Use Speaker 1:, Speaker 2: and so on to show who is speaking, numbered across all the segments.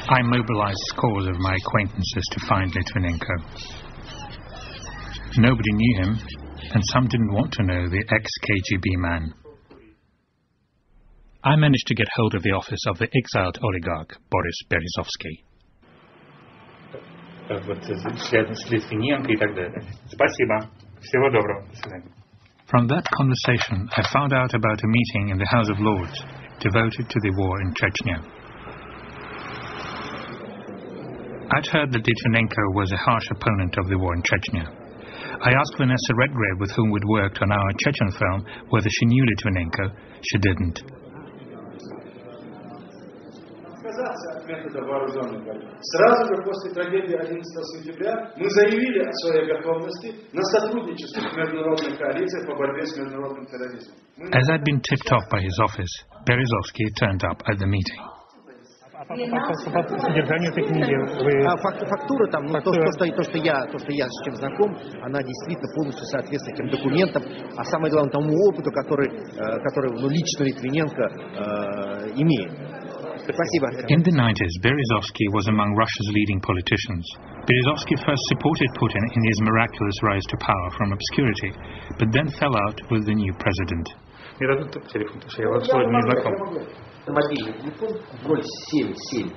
Speaker 1: I mobilized scores of my acquaintances to find Litvinenko. Nobody knew him, and some didn't want to know the ex-KGB man. I managed to get hold of the office of the exiled oligarch Boris Berezovsky. From that conversation, I found out about a meeting in the House of Lords devoted to the war in Chechnya. I'd heard that Litvinenko was a harsh opponent of the war in Chechnya. I asked Vanessa Redgrave, with whom we'd worked on our Chechen film, whether she knew Litvinenko. She didn't.
Speaker 2: Сразу же после трагедии 11 сентября мы заявили о своей готовности на сотрудничество с международной коалицией по борьбе с международным терроризмом.
Speaker 1: As I'd been tipped off by his office, Berezovsky turned up at the meeting.
Speaker 3: Фактура там, то, что я с чем знаком, она действительно полностью соответствует тем документам, а самое главное тому опыту, который лично Литвиненко имеет.
Speaker 1: In the 90s, Berezovsky was among Russia's leading politicians. Berezovsky first supported Putin in his miraculous rise to power from obscurity, but then fell out with the new president.
Speaker 3: Мобильный телефон 077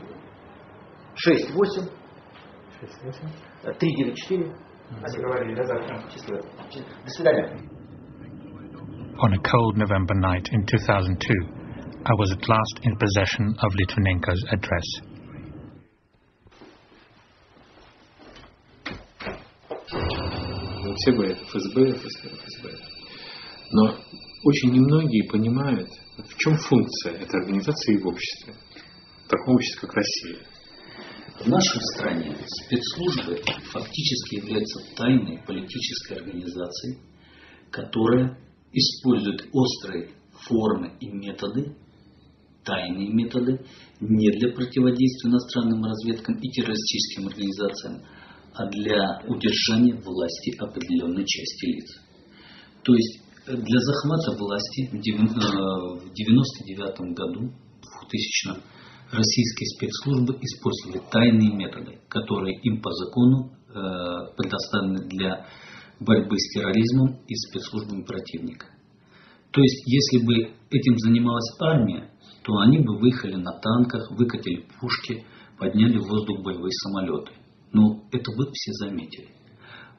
Speaker 3: 68 394. Счастливо. До свидания.
Speaker 1: On a cold November night in 2002, I was at last in possession of Litvinenko's address.
Speaker 4: Все говорят ФСБ, ФСБ. Но очень немногие понимают, в чем функция этой организации в обществе, в таком обществе, как Россия.
Speaker 5: В нашей стране спецслужбы фактически являются тайной политической организацией, которая использует острые формы и методы, тайные методы, не для противодействия иностранным разведкам и террористическим организациям, а для удержания власти определенной части лиц. То есть для захвата власти в 1999 году, 2000-м, российские спецслужбы использовали тайные методы, которые им по закону предоставлены для борьбы с терроризмом и спецслужбами противника. То есть, если бы этим занималась армия, то они бы выехали на танках, выкатили пушки, подняли в воздух боевые самолеты. Но это бы все заметили.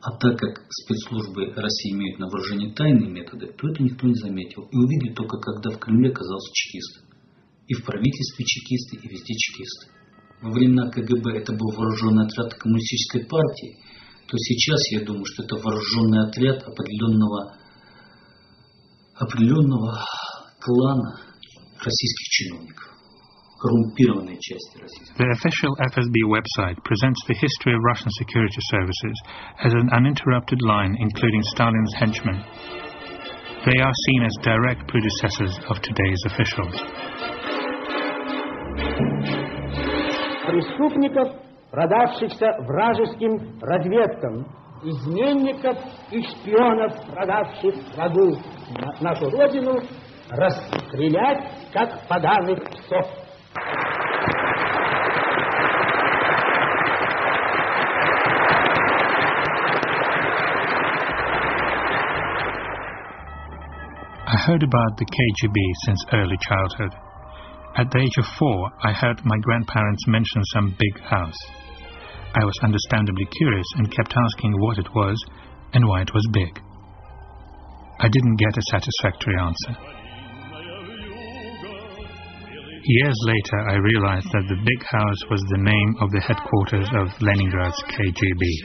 Speaker 5: А так как спецслужбы России имеют на вооружении тайные методы, то это никто не заметил. И увидели только, когда в Кремле оказался чекист. И в правительстве чекисты, и везде чекисты. Во времена КГБ это был вооруженный отряд коммунистической партии, то сейчас я думаю, что это вооруженный отряд определенного клана российских чиновников. Коррумпированные части российских.
Speaker 1: The official FSB website presents the history of Russian security services as an uninterrupted line including Stalin's henchmen. They are seen as direct predecessors of today's officials.
Speaker 6: Преступников, продавшихся вражеским разведкам, изменников и шпионов, продавших врагу нашу родину, расстрелять, как поганых псов.
Speaker 1: I heard about the KGB since early childhood. At the age of 4, I heard my grandparents mention some big house. I was understandably curious and kept asking what it was and why it was big. I didn't get a satisfactory answer. Years later, I realized that the big house was the name of the headquarters of Leningrad's KGB.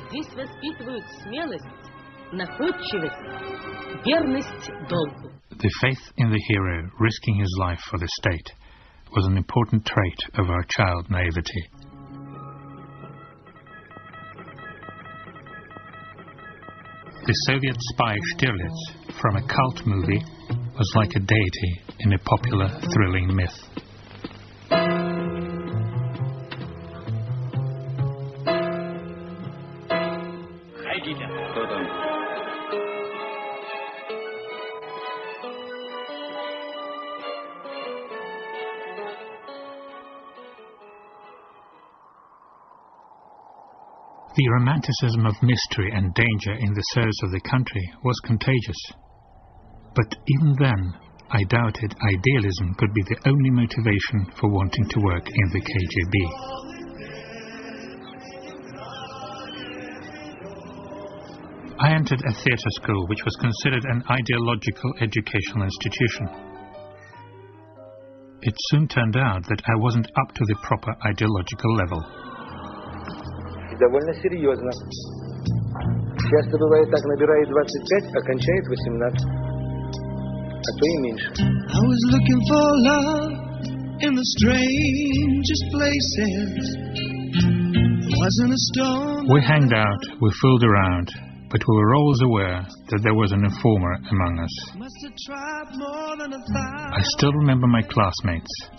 Speaker 7: Здесь воспитывают смелость, находчивость, верность долгу.
Speaker 1: The faith in the hero risking his life for the state was an important trait of our child naivety. The Soviet spy Stirlitz, from a cult movie, was like a deity in a popular, thrilling myth. The romanticism of mystery and danger in the service of the country was contagious. But even then, I doubted idealism could be the only motivation for wanting to work in the KGB. I entered a theatre school which was considered an ideological educational institution. It soon turned out that I wasn't up to the proper ideological level.
Speaker 8: Довольно серьезно. Часто бывает так, набирает 25, а кончает 18. А то и меньше. I was looking for love in the strangest places. Wasn't a stone.
Speaker 1: We hanged out, we fooled around, but we were always aware that there was an informer among us. I still remember my classmates,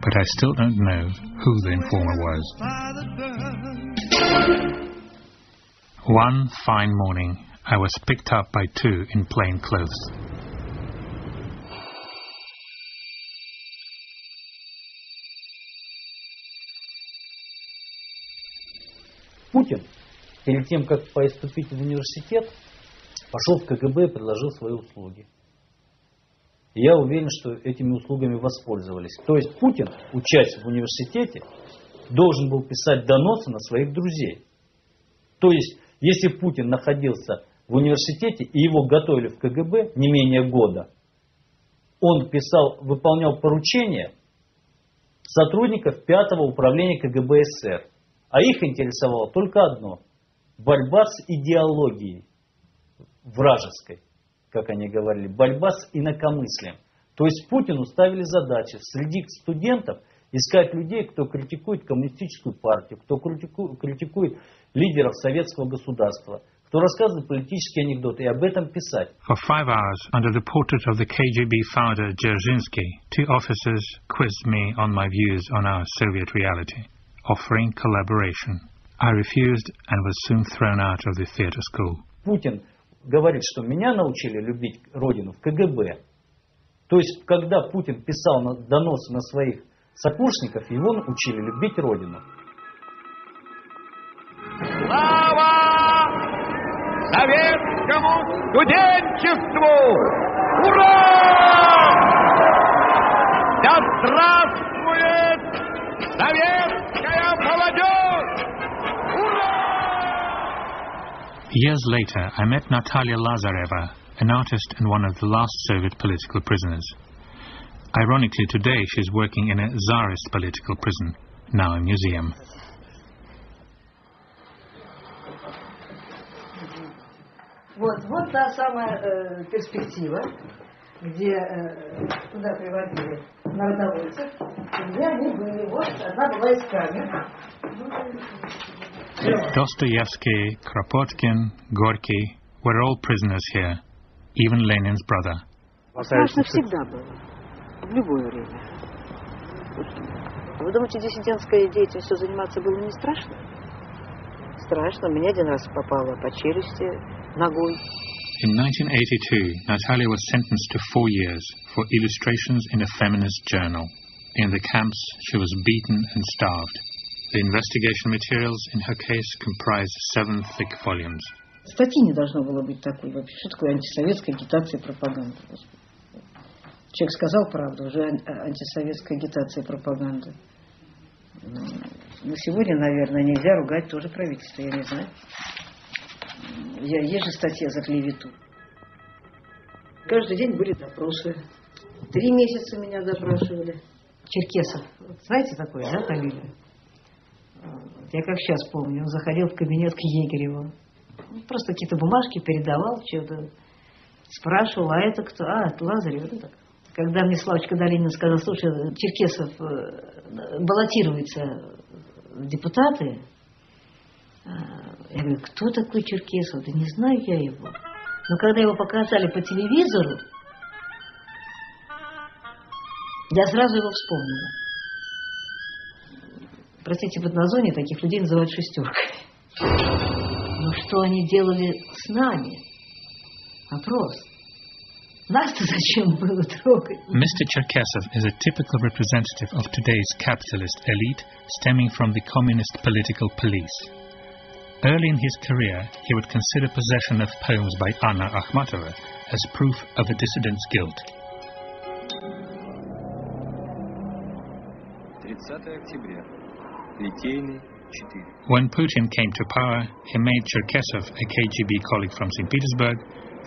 Speaker 1: but I still don't know who the informer was. One fine morning, I was picked up by two in plain clothes.
Speaker 5: Путин, перед тем, как поступить в университет, пошел в КГБ и предложил свои услуги. И я уверен, что этими услугами воспользовались. То есть Путин, учась в университете, должен был писать доносы на своих друзей. То есть, если Путин находился в университете и его готовили в КГБ не менее года, он писал, выполнял поручения сотрудников 5-го управления КГБ СССР. А их интересовало только одно – борьба с идеологией вражеской, как они говорили, борьба с инакомыслием. То есть Путину ставили задачи среди студентов искать людей, кто критикует коммунистическую партию, кто критикует лидеров советского государства, кто рассказывает политические анекдоты, и об этом писать.
Speaker 1: For 5 hours, under the portrait of the KGB founder Dzerzhinsky, two officers quizzed me on my views on our Soviet reality, offering collaboration. I refused and was soon thrown out of the theatre school.
Speaker 5: Путин говорит, что меня научили любить Родину в КГБ. То есть, когда Путин писал доносы на своих сокурсников, его учили любить Родину.
Speaker 9: Слава советскому студенчеству! Ура! Да здравствует советская молодежь! Ура!
Speaker 1: Years later, I met Natalia Lazareva, an artist and one of the last Soviet political prisoners. Ironically, today she's working in a Tsarist political prison, now a museum.
Speaker 10: Вот та самая перспектива, где туда приводили народовольцев, где они были. Вот одна была из камер.
Speaker 1: Dostoevsky, Kropotkin, Gorky were all prisoners here, even Lenin's brother.
Speaker 11: Страшно всегда было, в любое время. Вы думаете, диссидентской деятельностью заниматься было не страшно? Страшно. Мне один раз попало по челюсти ногой.
Speaker 1: In 1982, Natalia was sentenced to 4 years for illustrations in a feminist journal. In the camps, she was beaten and starved. The investigation materials in her case comprised 7 thick volumes.
Speaker 10: Статьи не должно было быть такой вообще. Что такое антисоветская агитация и пропаганда? Господи. Человек сказал правду, уже антисоветская агитация и пропаганда. Но сегодня, наверное, нельзя ругать тоже правительство, я не знаю. Есть же статья за клевету. Каждый день были допросы. 3 месяца меня допрашивали. Черкесов. Знаете такое, да, фамилия? Я как сейчас помню. Он заходил в кабинет к Егереву. Просто какие-то бумажки передавал, что-то спрашивал, а это кто? А, это Лазарев. Ну, так. Когда мне Славочка Долинина сказала, слушай, Черкесов баллотируется в депутаты, я говорю, кто такой Черкесов? Да не знаю я его. Но когда его показали по телевизору, я сразу его вспомнила. Простите, в однозоне таких людей называют шестеркой. Но что они делали с нами? Вопрос. Нас-то зачем было трогать?
Speaker 1: Mr. Cherkesov is a typical representative of today's capitalist elite stemming from the communist political police. Early in his career, he would consider possession of poems by Anna Akhmatova as proof of a dissident's guilt.
Speaker 12: 30 октября. Литейный, 4.
Speaker 1: When Putin came to power, he made Cherkesov, a KGB colleague from St. Petersburg,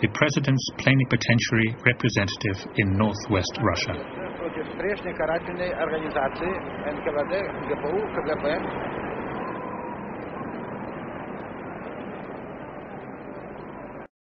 Speaker 1: the president's plenipotentiary representative in northwest Russia.
Speaker 13: Против прежней карательной организации НКВД, ГПУ, КГБ